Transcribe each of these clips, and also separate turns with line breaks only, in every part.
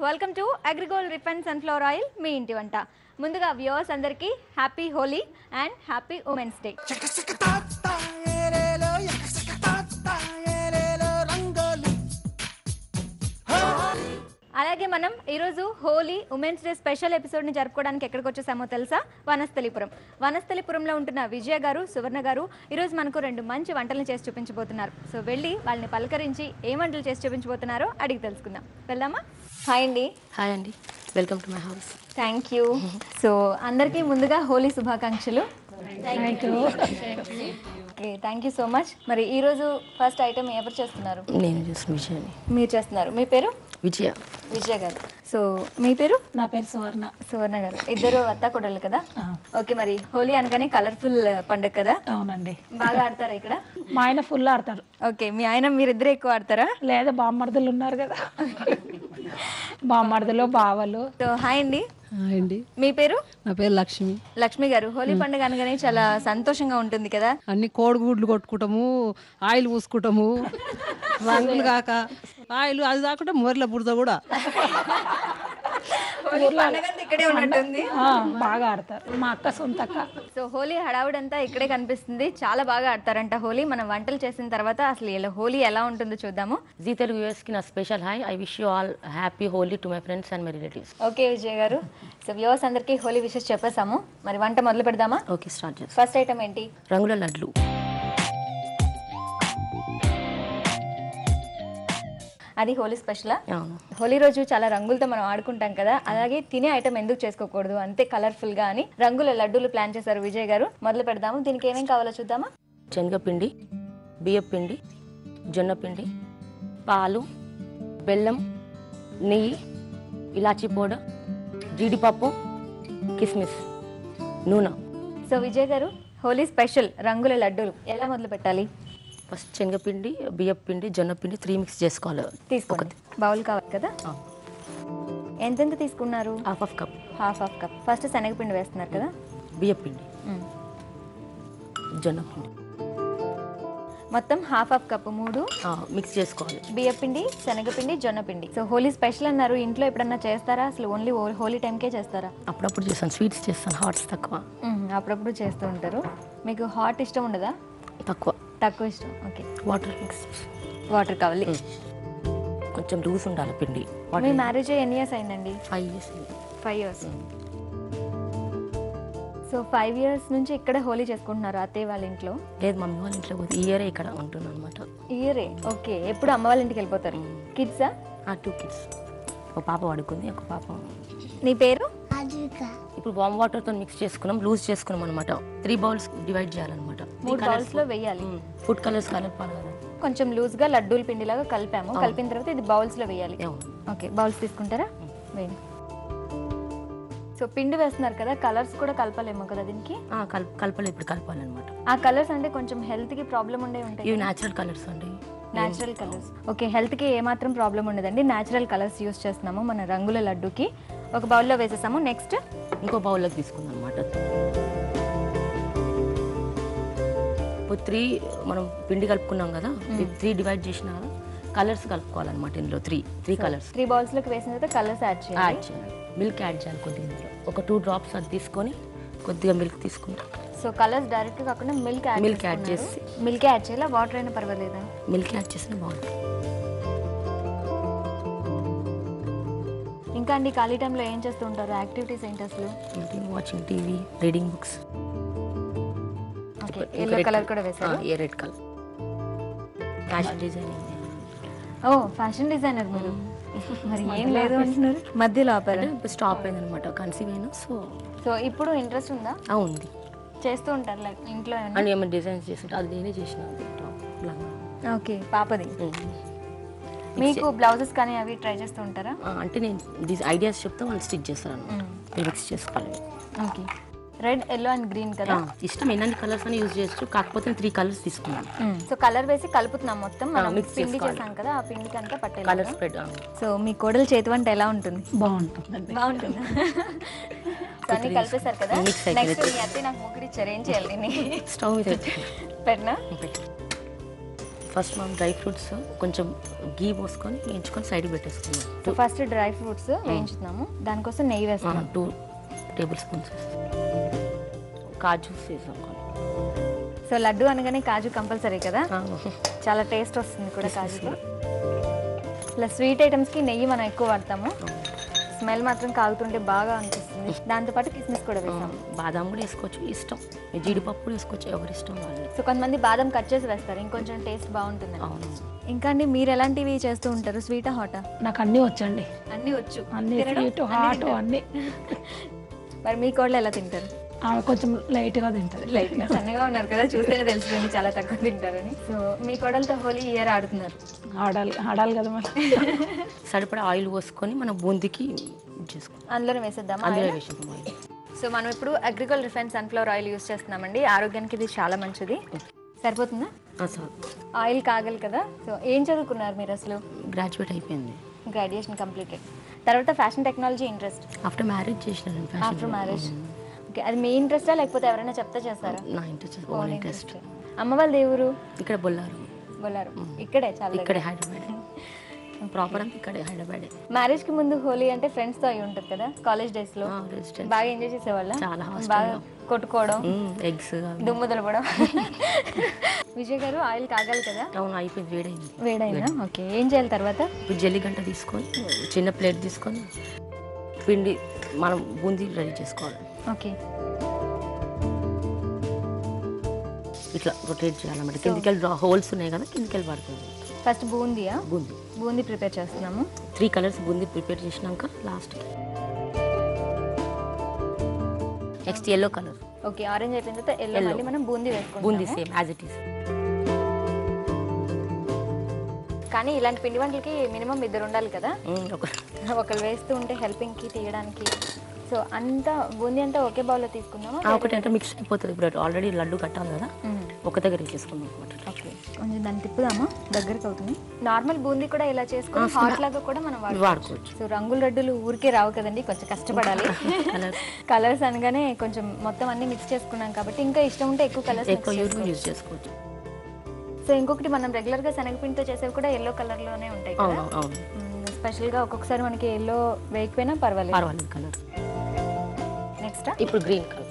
Welcome to AgriGold refined sunflower oil మీ ఇంటి వంట. ముందుగా వ్యూవర్స్ అందరికీ happy Holi and happy women's day. అలాగే మనం ఈరోజు హోలీ ఉమెన్స్ డే స్పెషల్ ఎపిసోడ్ని జరుపుకోవడానికి ఎక్కడికి వచ్చేసామో తెలుసా? వనస్థలిపురం. వనస్థలిపురంలో ఉంటున్న విజయ గారు, సువర్ణ గారు ఈరోజు మనకు 2 మంచి వంటలను చేసి చూపించబోతున్నారు. సో వెళ్ళి వాళ్ళని పలకరించి ఏ వంటలు చేసి చూపించబోతున్నారో అడిగి తెలుసుకుందాం. వెళ్దామా? హాయ్ అండి.
హాయ్ అండి, welcome to my house.
Thank you. So అందరికీ ముందుగా హోలీ శుభాకాంక్షలు. Okay, thank you so much. మరి ఈరోజు ఫస్ట్ ఐటమ్ ఎవరు చేస్తున్నారు?
నేను చేసిన విజయాన్ని.
మీరు చేస్తున్నారు. మీ పేరు?
విజయ.
విజయ గారు. సో మీ పేరు?
నా పేరు సువర్ణ.
సువర్ణ గారు. ఇద్దరు అత్త కొడలు కదా? ఓకే, మరి హోలీ అనగానే కలర్ఫుల్ పండుగ కదా?
అవునండి.
బాగా ఆడతారా ఇక్కడ?
మా ఆయన ఫుల్ ఆడతారు.
ఓకే, మీ ఆయన మీరిద్దరు ఎక్కువ ఆడతారా?
లేదా బామ్మర్దులు ఉన్నారు కదా, బామ్మర్దులు బావలు.
సో హాయ్ అండి.
హాయ్ అండి.
మీ పేరు?
నా పేరు లక్ష్మి.
లక్ష్మి గారు. హోలీ పండుగ అనగానే చాలా సంతోషంగా ఉంటుంది కదా?
అన్ని కోడిగుడ్లు కొట్టుకుంటాము, ఆయిల్ పూసుకుంటాము, రంగులు కాక ఆయిల్ అది కాకుండా మొరల బుడద కూడా.
ఇక్కడే ఉన్నట్టుంది.
బాగా ఆడతారు. మా అక్క సొంత అక్క.
సో హోలీ హడావుడంతా ఇక్కడే కనిపిస్తుంది. చాలా బాగా ఆడతారంట హోలీ. మనం వంటలు చేసిన తర్వాత అసలు ఇలా హోలీ ఎలా ఉంటుందో చూద్దాము.
జీ తెలుగు వ్యూవర్స్ కి నా special hi. I wish you all happy Holi to my friends and my relatives.
Okay Vijay గారు. సో వ్యూవర్స్ అందరికీ హోలీ విషెస్ చెప్పేసాము. మరి వంట మొదలు పెడదామా?
ఓకే, స్టార్ట్ చేస్తాం.
ఫస్ట్ ఐటమ్ ఏంటి?
రంగుల లడ్లు.
అది హోలీ స్పెషలా?
అవును.
హోలీ రోజు చాలా రంగులతో మనం ఆడుకుంటాం కదా, అలాగే తినే ఐటమ్ ఎందుకు చేసుకోకూడదు అంతే కలర్ఫుల్ గా అని రంగుల లడ్డూలు ప్లాన్ చేశారు విజయ్ గారు. మొదలు పెడదాము. దీనికి ఏమేం కావాలో చూద్దామా?
శనగపిండి, బియ్యపిండి, జొన్నపిండి, పాలు, బెల్లం, నెయ్యి, ఇలాచీ పౌడర్, జీడిపప్పు, కిస్మిస్, నూనె.
సో విజయ్ గారు, హోలీ స్పెషల్ రంగుల లడ్డూలు ఎలా మొదలు పెట్టాలి?
ఫస్ట్ శనగపిండి, బియ్యపిండి, జొన్నపిండి 3 మిక్స్ చేసుకోవాలి.
తీసుకోండి. బౌల్ కావాలి కదా? ఎంతెంత తీసుకున్నారు?
Half cup.
Half cup. First శనగపిండి వేస్తున్నారు కదా?
బియ్యపిండి, జొన్నపిండి
మొత్తం హాఫ్ కప్ 3
మిక్స్ చేసుకోవాలి.
బియ్యపిండి, శనగపిండి, జొన్నపిండి. సో హోలీ స్పెషల్ అన్నారు. ఇంట్లో ఎప్పుడన్నా చేస్తారా? అసలు ఓన్లీ హోలీ టైంకే చేస్తారా?
అప్పుడప్పుడు చేస్తాను. స్వీట్స్ చేస్తాను, హాట్స్ తక్కువ.
అప్పుడప్పుడు చేస్తూ ఉంటారు. మీకు హాట్ ఇష్టం ఉండదా?
తక్కువ.
తక్కువ ఇష్టం. ఓకే.
Water mix.
వాటర్ కావాలి.
కొంచెం లూజ్ ఉండాలి పిండి.
మీ మ్యారేజ్ ఎన్ని ఇయర్స్ అయిందండి?
5 ఇయర్స్.
5 ఇయర్స్. సో 5 ఇయర్స్ నుంచి ఇక్కడే హోలీ చేసుకుంటున్నారు అత్తయ్య వాళ్ళ ఇంట్లో?
లేదు, మమ్మీ వాళ్ళ ఇంట్లో ఈ ఇయరే ఇక్కడ ఉంటున్నాను అనమాట.
ఇయరే. ఓకే. ఎప్పుడు అమ్మ వాళ్ళ ఇంటికి వెళ్ళిపోతారు? కిడ్సా?
2 కిడ్స్. ఒక పాప పడుకుంది, ఒక పాప.
నీ పేరు?
ఇప్పుడు వామ్ వాటర్ తో మిక్స్ చేసుకున్నాం, లూజ్ చేసుకున్నాం అనమాట. 3 బౌల్స్ డివైడ్ చేయాలన్నమాట.
3 బౌల్స్ లో వేయాలి.
ఫుడ్ కలర్స్ కలపాలి కదా.
కొంచెం లూజ్ గా లడ్డూల పిండిలాగా కలిపాము. కలిపిన తర్వాత ఇది బౌల్స్ లో వేయాలి. ఓకే, బౌల్స్ తీసుకుంటారా? వేయండి. సో పిండి వేస్తున్నారు కదా, కలర్స్ కూడా కలపాలేమో కదా దీనికి?
కలపాలి. ఇప్పుడు కలపాలన్నమాట.
ఆ కలర్స్ అంటే కొంచెం హెల్త్ కి ప్రాబ్లం ఉండే ఉంటాయి.
ఇవి న్యాచురల్ కలర్స్ అండి.
Natural colours. ఓకే, హెల్త్ కి ఏమాత్రం ప్రాబ్లం ఉండదండి. న్యాచురల్ కలర్స్ యూస్ చేస్తున్నాము మన రంగుల లడ్డూకి. ఒక బౌల్లో వేసేసాము. నెక్స్ట్
ఇంకో బౌల్లోకి తీసుకుందాం అనమాట. ఇప్పుడు 3 మనం పిండి కలుపుకున్నాం కదా, 3 డివైడ్ చేసినా కదా, కలర్స్ కలుపుకోవాలన్నమాట. ఇందులో 3 కలర్స్.
3 బౌల్స్ లోకి వేసిన తర్వాత కలర్స్ యాడ్ చేయాలి.
మిల్క్ యాడ్ చేయాలి కొద్దిగా. ఇందులో ఒక 2 డ్రాప్స్ అది తీసుకొని కొద్దిగా మిల్క్ తీసుకుంటాం.
సో కలర్స్ డైరెక్ట్ కాకుండా మిల్క్ యాడ్ చేసి. మిల్క్ యాడ్ చేయాలా? వాటర్ అయినా పర్వాలేదా?
మిల్క్ యాడ్ చేసిన బాగుంటుంది.
ఇంకా అండి, ఖాళీ టైంలో ఏం చేస్తూ ఉంటారు? యాక్టివిటీస్ ఏంటి అసలు?
Watching TV, reading books.
Okay, yellow colour కూడా వేశారు.
Red colour. Fashion designing.
Oh, fashion designer మీరు. మరి ఏం లేదు అంటున్నారు మధ్యలో ఆపారు?
స్టాప్ అయింది అనమాట, కన్సీవ్ అయినా.
సో ఇప్పుడు ఇంట్రెస్ట్ ఉందా?
ఉంది.
చేస్తూ ఉంటారు లైక్ ఇంట్లో
అండ్ ఏమైనా డిజైన్స్ చేస్తుంటే అది నేనే చేసిన.
ఓకే, పాపది. మీకు బ్లౌజెస్ కానీ అవి ట్రై చేస్తూ ఉంటారా?
అంటే నేను ఐడియాస్ చెప్తే వాళ్ళు స్టిచ్ చేస్తాను, మిక్స్ చేసుకోవాలి.
Okay. Red, yellow and green కదా?
ఇష్టం ఎన్ని కలర్స్ అని యూజ్ చేయొచ్చు, కాకపోతే 3 కలర్స్ తీసుకున్నాను.
సో కలర్ వేసి కలుపుతున్నాం మొత్తం. మనం పిండి చేసాం కదా, ఆ పిండికి అంతా పట్టే
కలర్ స్ప్రెడ్.
సో మీ కోడలు చేతి వంట ఎలా ఉంటుంది?
బాగుంటుంది.
బాగుంటుంది. అన్ని కలిపేశారు కదా. నెక్స్ట్ మీ అత్తే నాకు ముగ్గురు ఇచ్చారు, ఏం చేయాలి?
స్టవ్ మీద
పెట్టినా?
ఫస్ట్ మనం డ్రై ఫ్రూట్స్ కొంచెం గీ పోసుకొని వేయించుకొని సైడ్ పెట్టేసుకున్నాం.
సో ఫస్ట్ డ్రై ఫ్రూట్స్ వేయించుతున్నాము, దానికోసం నెయ్యి వేస్తున్నాం.
2 టేబుల్ స్పూన్స్ కాజు వేసాం.
సో లడ్డు అనగానే కాజు కంపల్సరీ కదా, చాలా టేస్ట్ వస్తుంది కూడా కాజుతో. ప్లస్ స్వీట్ ఐటమ్స్కి నెయ్యి మనం ఎక్కువ వాడతాము, స్మెల్ మాత్రం కాగుతుంటే బాగా అనిపిస్తుంది. దాంతోపాటు కిస్మిస్ కూడా వేసాము.
బాదాం కూడా వేసుకోవచ్చు, ఇష్టం. జీడిపప్పు కూడా వేసుకోవచ్చు, ఎవరి ఇష్టం వాళ్ళు.
సో కొంతమంది బాదం కట్ చేసి వేస్తారు, ఇంకొంచెం టేస్ట్ బాగుంటుంది.
అవును.
ఇంకా అండి మీరు ఎలాంటివి చేస్తూ ఉంటారు? స్వీటా హాటా?
నాకు అన్నీ వచ్చండి,
అన్నీ వచ్చు.
అన్నీ స్వీట్ హాట్ అన్నీ.
మరి మీ కోడలు ఎలా తింటారు?
ఆమె కొంచెం లైట్గా తింటుంది.
లైట్గా సన్నగా ఉన్నారు కదా, చూస్తేనే తెలుస్తుంది చాలా తక్కువ తింటారని. సో మీ కోడలతో హోలీ ఇయర్ ఆడుతున్నారు.
ఆడాలి కదా మరి.
సరిపడా ఆయిల్ పోసుకొని మనం బూందీకి చేసుకోవాలి.
అందులోనే వేసేద్దాం.
అందులో వేసేద్దాం ఆయిల్.
సో మనం ఇప్పుడు అగ్రికల్ రిఫైన్ సన్ఫ్లవర్ ఆయిల్ యూస్ చేస్తున్నామండి. ఆరోగ్యానికి ఇది చాలా మంచిది. సరిపోతుందా?
సార్
ఆయిల్ కాగలి కదా. సో ఏం చదువుకున్నారు మీరు అసలు?
గ్రాడ్యుయేట్ అయిపోయింది.
Graduation completed. తర్వాత fashion technology interest.
After marriage చేసినాను.
After marriage. ఓకే, అది మీ ఇంట్రెస్టా లేకపోతే ఎవరైనా చెప్తే చేస్తారా?
నా ఇంట్రెస్ట్, ఓన్ ఇంట్రెస్ట్.
అమ్మ వాళ్ళ దేవురు
ఇక్కడ బొల్లారు.
బొల్లారు. ఇక్కడే చాలా
ఇక్కడే హైదరాబాద్. ప్రాపర్ అంతా ఇక్కడే హైదరాబాద్.
మ్యారేజ్ కి ముందు హోలీ అంటే ఫ్రెండ్స్ తో అయి ఉంటుంది కదా, కాలేజ్ డేస్ లో బాగా ఎంజాయ్ చేసేవాళ్ళ?
చాలా
బాగా కొట్టుకోవడం,
ఎగ్స్,
దుమ్ము దులపడం. విజయ్ గారు ఆయిల్ కాగాలి కదా?
అవును, అయిపోయింది. వేడైంది.
వేడైందా? ఓకే, ఏం చేయాలి తర్వాత?
ఇప్పుడు జల్లి గంట తీసుకొని చిన్న ప్లేట్ తీసుకొని పిండి మనం బూందీ రెడీ చేసుకోవాలి.
ఓకే,
ఇట్లా రొటేట్ చేయాలన్నమాట. కిందికెళ్ళి హోల్స్ ఉన్నాయి కదా, కిందికెళ్ళి పడుతుంది.
ఫస్ట్ బూందీయా?
బూందీ.
బూందీ ప్రిపేర్ చేస్తున్నాము.
3 కలర్స్ బూందీ ప్రిపేర్ చేసినాక last next yellow colour.
Okay, orange అయిపోయిన తర్వాత ఎల్లో మళ్ళీ మనం బూందీ వేసుకుంటాం.
Boondi same as it is.
కానీ ఇలాంటి పిండి వంటలకి మినిమం 2 ఉండాలి కదా, ఒకళ్ళు వేస్తూ ఉంటే హెల్పింగ్కి తీయడానికి. సో అంతా బూందీ అంతా ఒకే బౌల్లో తీసుకుందామా?
ఒకటి అంటే మిక్స్ అయిపోతుంది. ఇప్పుడు ఆల్రెడీ లడ్డు కట్టాలి కదా, ఒక దగ్గర వేసేసుకుందాం అనమాట.
ఓకే, కొంచెం దాన్ని తిప్పుదామా, దగ్గరికి అవుతుంది. నార్మల్ బూందీ కూడా ఇలా చేసుకుని హాట్ లాగా కూడా మనం వాడుకోవచ్చు. సో రంగుల లడ్డులు ఊరికే రావు కదండి, కొంచెం కష్టపడాలి. కలర్స్ అనగానే కొంచెం మొత్తం అన్ని మిక్స్ చేసుకున్నాం కాబట్టి ఇంకా ఇష్టం ఉంటే ఎక్కువ కలర్స్
యూజ్ చేసుకోవచ్చు.
సో ఇంకొకటి మనం రెగ్యులర్ గా శనగపిండితో చేసేవి కూడా ఎల్లో కలర్ లోనే ఉంటాయి కదా. స్పెషల్ గా ఒక్కొక్కసారి మనకి ఎల్లో వేయకపోయినా పర్వాలేదు
కలర్.
నెక్స్ట్
ఇప్పుడు గ్రీన్ కలర్.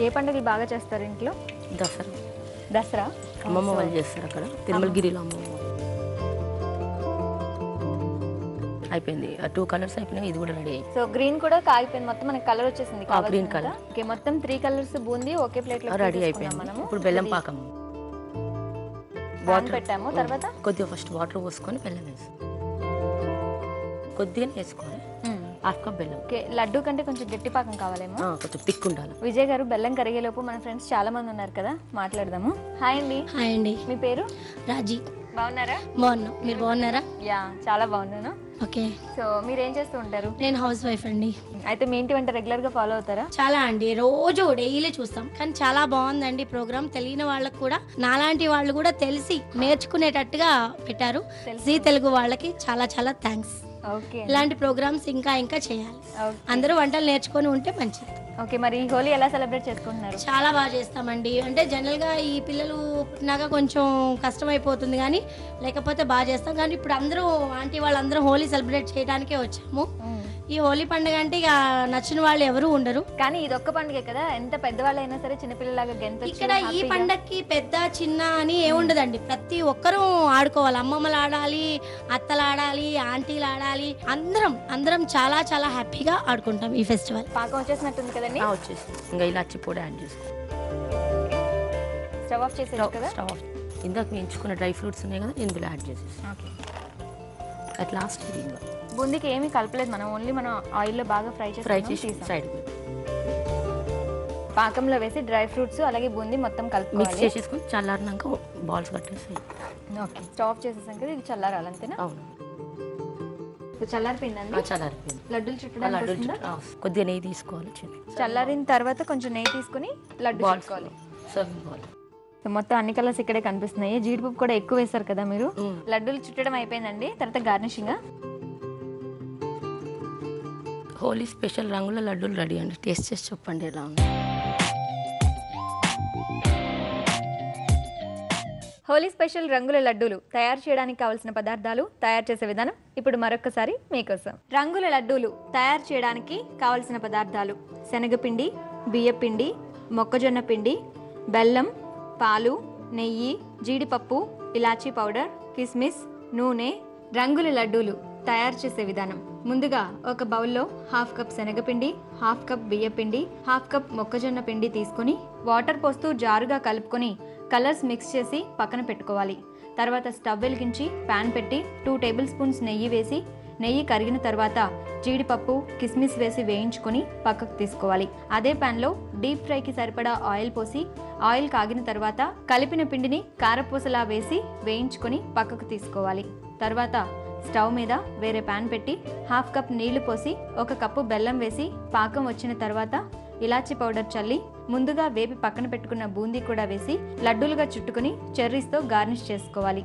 ఏ పండుగలు బాగా చేస్తారు ఇంట్లో?
దసరా.
దసరా
అమ్మమ్మ వాళ్ళు చేస్తారు అక్కడ తిరుమలగిరిలో. అమ్మమ్మ అయిపోయింది. 2 కలర్స్ అయిపోయినాయి, ఇది కూడా రెడీ అయ్యింది.
సో గ్రీన్ కూడా కాగిపోయింది, మొత్తం మనకి కలర్ వచ్చేసింది.
Green colour.
ఓకే, మొత్తం 3 కలర్స్ బూందీ ఒకే ప్లేట్ లో
రెడీ అయిపోయింది. ఇప్పుడు బెల్లం పాకం
వాటర్ పెట్టాము. తర్వాత
కొద్దిగా ఫస్ట్ వాటర్ పోసుకొని బెల్లం వేసి కొద్దిగా వేసుకోవాలి. 1/2 కప్ బెల్లం.
ఓకే, లడ్డు కంటే కొంచెం గట్టి పాకం కావాలేమో,
కొంచెం థిక్ ఉండాలి.
విజయ్ గారు బెల్లం కరిగేలోపు మన ఫ్రెండ్స్ చాలా మంది ఉన్నారు కదా, మాట్లాడదాము. హాయ్ అండి.
హాయ్ అండి.
మీ పేరు?
రాజీ.
బాగున్నారా?
బాగున్నా, మీరు బాగున్నారా?
యా, చాలా బాగున్నాను.
ఓకే,
సో మీరు ఏం చేస్తూ ఉంటారు?
నేను హౌస్ వైఫ్ అండి.
అయితే మీ ఇంటి వంట రెగ్యులర్ గా ఫాలో అవుతారా?
చాలా అండి, రోజు డైలీ చూస్తాం. కానీ చాలా బాగుందండి ప్రోగ్రామ్. తెలియని వాళ్ళకి కూడా నాలాంటి వాళ్ళు కూడా తెలిసి నేర్చుకునేటట్టుగా పెట్టారు. జీ తెలుగు వాళ్ళకి చాలా చాలా థ్యాంక్స్.
ఓకే,
ఇలాంటి ప్రోగ్రామ్స్ ఇంకా ఇంకా చేయాలి. అందరూ వంటలు నేర్చుకొని ఉంటే మంచిది.
ఓకే, మరి ఈ హోలీ ఎలా సెలబ్రేట్ చేసుకుంటున్నారు?
చాలా బాగా చేస్తామండి. అంటే జనరల్గా ఈ పిల్లలు పుట్టినాక కొంచెం కష్టమైపోతుంది, కానీ లేకపోతే బాగా చేస్తాం. కానీ ఇప్పుడు అందరూ ఆంటీ వాళ్ళందరూ హోలీ సెలబ్రేట్ చేయడానికే వచ్చాము. ఈ హోలీ పండుగ అంటే ఇక నచ్చిన వాళ్ళు ఎవరు ఉండరు.
కానీ ఇది ఒక్క పండుగ కదా, ఎంత పెద్దవాళ్ళైనా సరే చిన్నపిల్లలాగా గెంతొచ్చు.
ఇక్కడ ఈ పండగకి పెద్ద చిన్న అని ఏముండదండి, ప్రతి ఒక్కరూ ఆడుకోవాలి. అమ్మమ్మలు ఆడాలి, అత్తలు ఆడాలి, ఆంటీలు ఆడాలి, అందరం చాలా చాలా హ్యాపీగా ఆడుకుంటాం ఈ ఫెస్టివల్.
పాకం వచ్చేసినట్టుంది కదండి.
వచ్చేసి ఇంకా ఇలాచి పొడి యాడ్ చేసుకో.
స్టవ్ ఆఫ్ చేసేది కదా.
Stove off. ఇందాక వేయించుకున్న డ్రై ఫ్రూట్స్ ఉన్నాయి కదా, ఇందులో యాడ్ చేసేసి.
ఓకే,
అట్ లాస్ట్
బూందీకి ఏమీ కలపలేదు మనం, ఓన్లీ మనం ఆయిల్లో బాగా ఫ్రై చేసి
సైడ్
పాకంలో వేసి డ్రై ఫ్రూట్స్ అలాగే బూందీ మొత్తం కలుపుకోవాలి.
మిక్స్ చేసేసుకొని చల్లారినాక బాల్స్ కట్టేసి.
ఓకే, స్టవ్ ఆఫ్ చేసేసాం కదా, ఇది చల్లారాలి అంతేనా?
అవును,
చల్లారిపోయిందండి.
చల్లారిపోయింది.
లడ్డూలు చుట్టడానికి
కొద్దిగా నెయ్యి తీసుకోవాలి.
చల్లారిన తర్వాత కొంచెం నెయ్యి తీసుకుని లడ్డు చుట్టుకోవాలి.
Serving ball.
మొత్తం అన్ని కలర్స్ ఇక్కడే కనిపిస్తున్నాయి. జీడిపప్పు కూడా ఎక్కువ వేస్తారు కదా మీరు. లడ్డూలు చుట్టడం అయిపోయిందండి, తర్వాత గార్నిషింగ్.
హోలీ స్పెషల్ రంగుల లడ్డూలు రెడీ అండి. టేస్ట్ చేసి చెప్పండి ఎలా ఉంది.
హోలీ స్పెషల్ రంగుల లడ్డూలు తయారు చేయడానికి కావలసిన పదార్థాలు, తయారు చేసే విధానం ఇప్పుడు మరొకసారి మీకోసం. రంగుల లడ్డూలు తయారు చేయడానికి కావలసిన పదార్థాలు: శనగపిండి, బియ్యపిండి, మొక్కజొన్న పిండి, బెల్లం, పాలు, నెయ్యి, జీడిపప్పు, ఇలాచీ పౌడర్, కిస్మిస్, నూనె. రంగుల లడ్డూలు తయారు చేసే విధానం: ముందుగా ఒక బౌల్లో 1/2 కప్ శనగపిండి, 1/2 కప్ బియ్యపిండి, 1/2 కప్ మొక్కజొన్న పిండి తీసుకొని వాటర్ పోస్తూ జారుగా కలుపుకొని కలర్స్ మిక్స్ చేసి పక్కన పెట్టుకోవాలి. తర్వాత స్టవ్ వెలిగించి ప్యాన్ పెట్టి 2 టేబుల్ స్పూన్స్ నెయ్యి వేసి, నెయ్యి కరిగిన తర్వాత జీడిపప్పు, కిస్మిస్ వేసి వేయించుకొని పక్కకు తీసుకోవాలి. అదే ప్యాన్లో డీప్ ఫ్రైకి సరిపడా ఆయిల్ పోసి, ఆయిల్ కాగిన తర్వాత కలిపిన పిండిని కారపూసలా వేసి వేయించుకొని పక్కకు తీసుకోవాలి. తర్వాత స్టవ్ మీద వేరే ప్యాన్ పెట్టి 1/2 కప్ నీళ్లు పోసి 1 కప్పు బెల్లం వేసి పాకం వచ్చిన తర్వాత ఇలాచీ పౌడర్ చల్లి ముందుగా వేపి పక్కన పెట్టుకున్న బూందీ కూడా వేసి లడ్డూలుగా చుట్టుకుని చెర్రీస్తో గార్నిష్ చేసుకోవాలి.